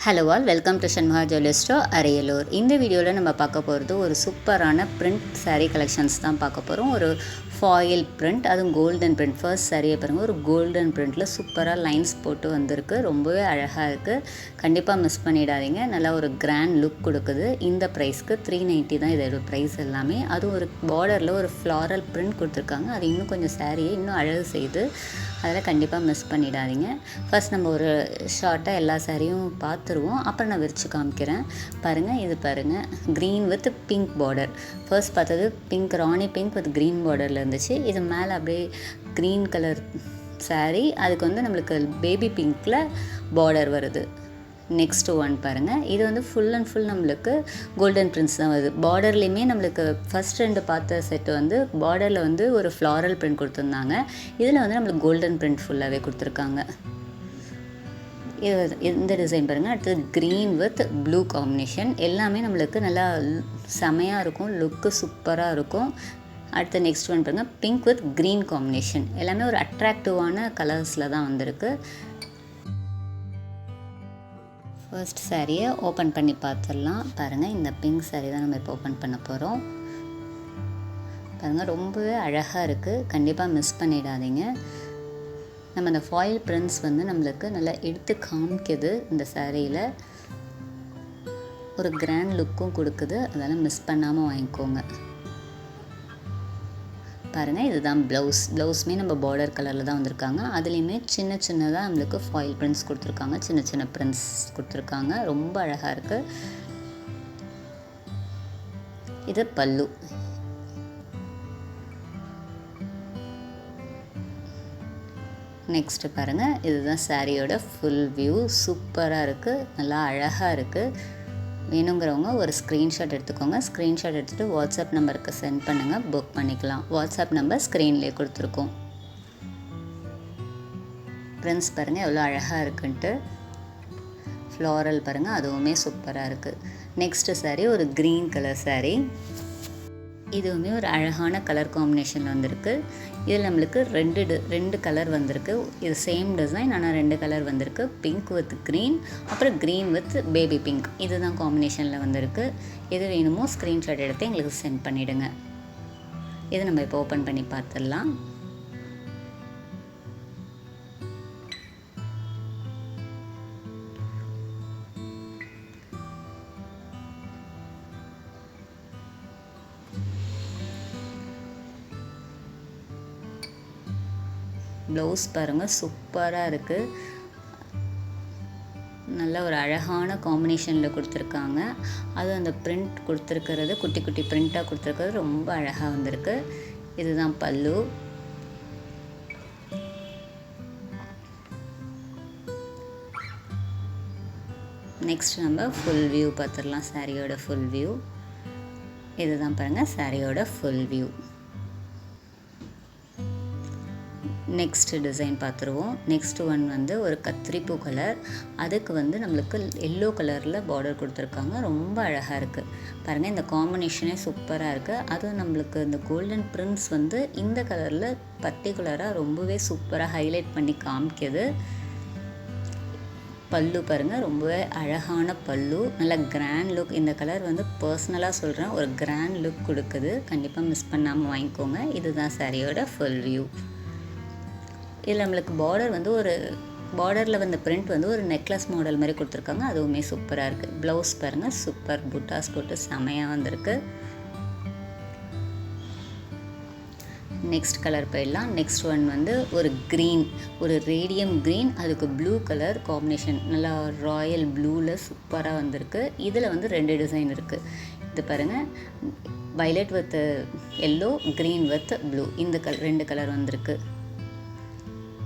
Hello all, welcome to Shanmuga jewellery store, Ariyalur. இந்த வீடியோவில் நம்ம பார்க்க போகிறது ஒரு சூப்பரான பிரிண்ட் saree கலெக்ஷன்ஸ் தான் பார்க்க போகிறோம். ஒரு ஃபாயில் பிரிண்ட், அதுவும் கோல்டன் பிரிண்ட். ஃபர்ஸ்ட் சாரியை பாருங்கள், ஒரு கோல்டன் பிரிண்ட்டில் சூப்பராக லைன்ஸ் போட்டு வந்திருக்கு. ரொம்பவே அழகாக இருக்குது. கண்டிப்பாக மிஸ் பண்ணிடாதீங்க. நல்லா ஒரு கிராண்ட் லுக் கொடுக்குது. இந்த ப்ரைஸ்க்கு 390 தான் இதோட ப்ரைஸ் எல்லாமே. அதுவும் ஒரு பார்டரில் ஒரு ஃப்ளாரல் பிரிண்ட் கொடுத்துருக்காங்க. அது இன்னும் கொஞ்சம் சாரியை இன்னும் அழகு செய்யுது. அதில் கண்டிப்பாக மிஸ் பண்ணிடாதீங்க. ஃபர்ஸ்ட் நம்ம ஒரு ஷார்ட்டாக எல்லா சாரியும் பார்த்துருவோம், அப்புறம் நான் விரித்து காமிக்கிறேன். பாருங்கள், இது பாருங்கள், green with pink border. First பார்த்தது பிங்க், ராணி பிங்க் வித் க்ரீன் பார்டரில் இருந்துச்சு. இது மேலே அப்படியே க்ரீன் கலர் சாரீ, அதுக்கு வந்து நம்மளுக்கு பேபி பிங்க்கில் பார்டர் வருது. நெக்ஸ்ட் ஒன் பாருங்கள், இது வந்து ஃபுல் அண்ட் ஃபுல் நம்மளுக்கு கோல்டன் பிரிண்ட்ஸ் தான் வருது. பார்டர்லேயுமே நம்மளுக்கு ஃபஸ்ட் ரெண்டு பார்த்த செட்டு வந்து பார்டரில் வந்து ஒரு ஃப்ளாரல் பிரிண்ட் கொடுத்துருந்தாங்க. இதில் வந்து நம்மளுக்கு கோல்டன் பிரிண்ட் ஃபுல்லாகவே கொடுத்துருக்காங்க. இது இந்த டிசைன் பாருங்கள். அடுத்தது க்ரீன் வித் ப்ளூ காம்பினேஷன். எல்லாமே நம்மளுக்கு நல்லா செமையாக இருக்கும், லுக்கு சூப்பராக இருக்கும். அடுத்த நெக்ஸ்ட் ஒன் பாருங்கள், பிங்க் வித் க்ரீன் காம்பினேஷன். எல்லாமே ஒரு அட்ராக்டிவான கலர்ஸில் தான் வந்திருக்கு. ஃபர்ஸ்ட் சாரியை ஓப்பன் பண்ணி பார்த்துடலாம். பாருங்கள், இந்த பிங்க் சாரீ தான் நம்ம இப்போ ஓப்பன் பண்ண போகிறோம். பாருங்கள், ரொம்பவே அழகாக இருக்குது. கண்டிப்பாக மிஸ் பண்ணிடாதீங்க. நம்ம அந்த ஃபாயில் பிரிண்ட்ஸ் வந்து நம்மளுக்கு நல்லா எடுத்து காமிக்குது. இந்த சாரியில் ஒரு கிராண்ட் லுக்கும் கொடுக்குது. அதெல்லாம் மிஸ் பண்ணாமல் வாங்கிக்கோங்க. பாருங்கள், இதுதான் ப்ளவுஸுமே நம்ம பார்டர் கலரில் தான் வந்திருக்காங்க. அதுலேயுமே சின்ன சின்னதாக நம்மளுக்கு ஃபாயில் பிரிண்ட்ஸ் கொடுத்துருக்காங்க. சின்ன சின்ன பிரிண்ட்ஸ் கொடுத்துருக்காங்க. ரொம்ப அழகாக இருக்குது. இது பல்லு. நெக்ஸ்ட்டு பாருங்கள், இதுதான் சாரியோட ஃபுல் வியூ. சூப்பராக இருக்குது, நல்லா அழகாக இருக்குது. வேணுங்கிறவங்க ஒரு ஸ்க்ரீன்ஷாட் எடுத்துக்கோங்க. ஸ்க்ரீன்ஷாட் எடுத்துகிட்டு வாட்ஸ்அப் நம்பருக்கு சென்ட் பண்ணுங்கள், புக் பண்ணிக்கலாம். வாட்ஸ்அப் நம்பர் ஸ்க்ரீன்லேயே கொடுத்துருக்கோம். பிரிண்ட்ஸ் பாருங்கள் எவ்வளோ அழகாக இருக்குன்ட்டு. ஃப்ளாரல் பாருங்கள், அதுவுமே சூப்பராக இருக்குது. நெக்ஸ்ட்டு சாரீ ஒரு க்ரீன் கலர் சாரீ. இதுவுமே ஒரு அழகான கலர் காம்பினேஷன் வந்திருக்கு. இதில் நம்மளுக்கு ரெண்டு கலர் வந்திருக்கு. இது சேம் டிசைன், ஆனால் 2 கலர் வந்திருக்கு. பிங்க் வித் க்ரீன், அப்புறம் க்ரீன் வித் பேபி பிங்க். இதுதான் காம்பினேஷனில் வந்திருக்கு. எது வேணுமோ ஸ்க்ரீன்ஷாட் எடுத்து எங்களுக்கு சென்ட் பண்ணிவிடுங்க. இதை நம்ம இப்போ ஓப்பன் பண்ணி பார்த்துடலாம். ப்ளவுஸ் பாருங்கள், சூப்பராக இருக்குது. நல்ல ஒரு அழகான காம்பினேஷனில் கொடுத்துருக்காங்க. அது அந்த பிரிண்ட் கொடுத்துருக்கிறது குட்டி குட்டி பிரிண்ட்டாக கொடுத்துருக்கிறது ரொம்ப அழகாக வந்திருக்கு. இதுதான் பல்லு. நெக்ஸ்ட் நம்ம ஃபுல் வியூ பார்த்துடலாம். சாரியோட ஃபுல் வியூ இதுதான் பாருங்கள், சாரியோட ஃபுல் வியூ. நெக்ஸ்ட் டிசைன் பார்த்துருவோம். நெக்ஸ்ட் ஒன் வந்து ஒரு கத்திரிப்பூ கலர். அதுக்கு வந்து நம்மளுக்கு எல்லோ கலரில் பார்டர் கொடுத்துருக்காங்க. ரொம்ப அழகாக இருக்குது. பாருங்கள், இந்த காம்பினேஷனே சூப்பராக இருக்குது. அதுவும் நம்மளுக்கு இந்த கோல்டன் பிரிண்ட்ஸ் வந்து இந்த கலரில் பர்டிகுலராக ரொம்பவே சூப்பராக ஹைலைட் பண்ணி காமிக்குது. பல்லு பாருங்கள், ரொம்பவே அழகான பல்லு. நல்ல கிராண்ட் லுக். இந்த கலர் வந்து பர்சனலாக சொல்கிறேன், ஒரு கிராண்ட் லுக் கொடுக்குது. கண்டிப்பாக மிஸ் பண்ணாமல் வாங்கிக்கோங்க. இதுதான் சாரியோட ஃபுல் வியூ. இதில் நம்மளுக்கு பார்டர் வந்து ஒரு பார்டரில் வந்த பிரிண்ட் வந்து ஒரு நெக்லஸ் மாடல் மாதிரி கொடுத்துருக்காங்க. அதுவுமே சூப்பராக இருக்குது. ப்ளவுஸ் பாருங்கள், சூப்பர் புட்டாஸ் போட்டு செமையாக வந்திருக்கு. நெக்ஸ்ட் கலர் போயிடலாம். நெக்ஸ்ட் ஒன் வந்து ஒரு க்ரீன், ஒரு ரேடியம் க்ரீன், அதுக்கு ப்ளூ கலர் காம்பினேஷன். நல்லா ராயல் ப்ளூவில் சூப்பராக வந்திருக்கு. இதில் வந்து 2 டிசைன் இருக்குது. இது பாருங்கள், violet with yellow, green with blue. இந்த 2 கலர் வந்திருக்கு.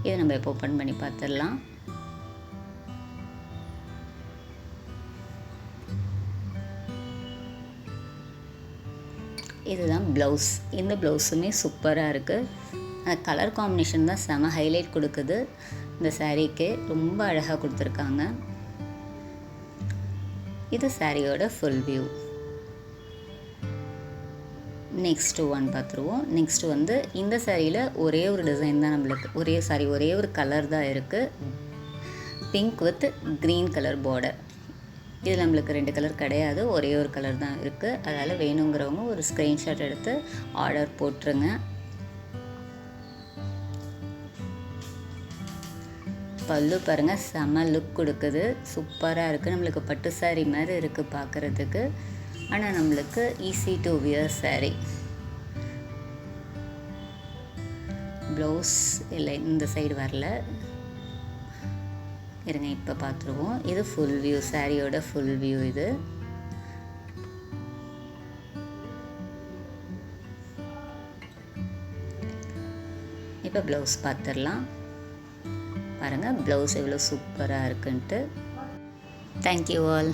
இதை நம்ம இப்போ ஓப்பன் பண்ணி பார்த்துடலாம். இதுதான் ப்ளவுஸ். இந்த ப்ளவுஸுமே சூப்பராக இருக்குது. அந்த கலர் காம்பினேஷன் தான் செம ஹைலைட் கொடுக்குது. இந்த சாரீக்கு ரொம்ப அழகாக கொடுத்துருக்காங்க. இது சாரியோட ஃபுல் வியூ. நெக்ஸ்ட்டு ஒன் பார்த்துருவோம். நெக்ஸ்ட்டு வந்து இந்த சாரியில் ஒரே ஒரு டிசைன் தான் நம்மளுக்கு, ஒரே ஒரு கலர் தான் இருக்குது. Pink with green colour border. இதில் நம்மளுக்கு 2 கலர் கிடையாது, ஒரே ஒரு கலர் தான் இருக்குது. அதனால் வேணுங்கிறவங்க ஒரு ஸ்க்ரீன்ஷாட் எடுத்து ஆர்டர் போட்டுருங்க. பல்லு பாருங்கள், செம்ம லுக் கொடுக்குது, சூப்பராக இருக்குது. நம்மளுக்கு பட்டு சாரீ மாதிரி இருக்குது பார்க்குறதுக்கு. ஆனால் நம்மளுக்கு easy to wear sari. Blouse இல்லை, இந்த சைடு வரல, இருங்க இப்போ பார்த்துருவோம். இது ஃபுல் வியூ, சாரியோட ஃபுல் வியூ. இது இப்போ ப்ளவுஸ் பார்த்துடலாம். பாருங்கள் ப்ளவுஸ் எவ்வளோ சூப்பராக இருக்குன்ட்டு. Thank you all.